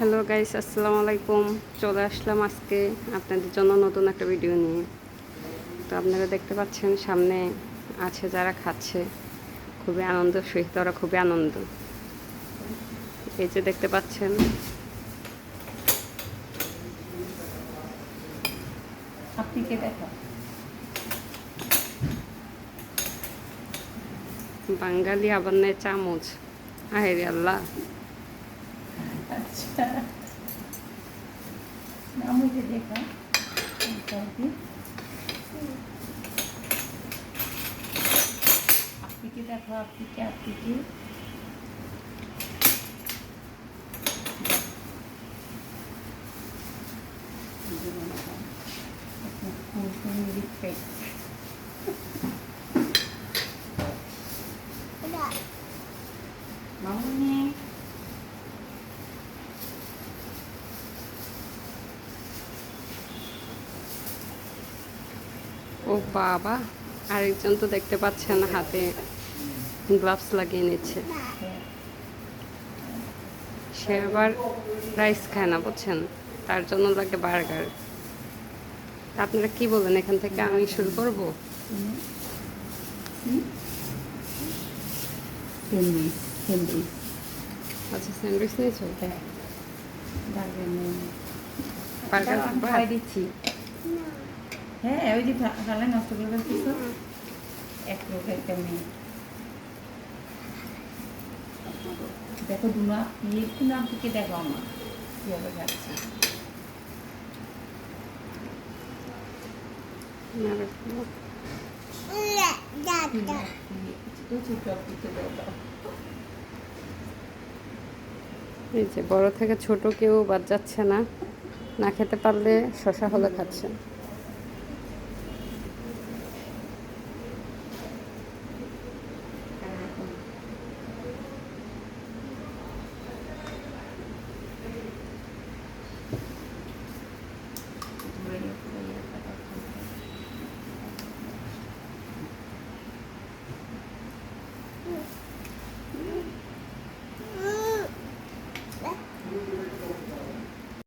Hello guys, আসসালামু আলাইকুম। চলে আসলাম আজকে আপনাদের জন্য নতুন একটা ভিডিও নিয়ে। তো আপনারা দেখতে পাচ্ছেন সামনে আছে যারা খাচ্ছে, খুবই আনন্দ সহিত ওরা খুবই আনন্দ। এই যে দেখতে পাচ্ছেন আপনি কে দেখো বাঙালি আবার নেয় চামচ। আহেরে আল্লাহ। আচ্ছা আমি যে দেখো আপনি কে দেখো আপনি কে মামুনি ও বাবা, আরেকজন তো দেখতে পাচ্ছেন হাতে গ্লাভস লাগিয়ে নিচ্ছে। সে আবার রাইস খায় না, বুঝছেন, তার জন্য লাগে বার্গার। আপনারা কি বলেন, এখান থেকে আমি শুরু করব? স্যান্ডউইচ আচ্ছা, স্যান্ডউইচ নিয়েছো? হ্যাঁ বার্গার নেই বার্গার আমি খাই দিচ্ছি। হ্যাঁ ওই যে ফালাই নষ্ট করে ফেলতেছ এক লোক একটা মেয়ে দেখো দুনা একটু নাম থেকে দেখো আমার কীভাবে খাচ্ছি এই যে বড় থেকে ছোট কেউ বাদ যাচ্ছে না, না খেতে পারলে শশা হলে খাচ্ছে।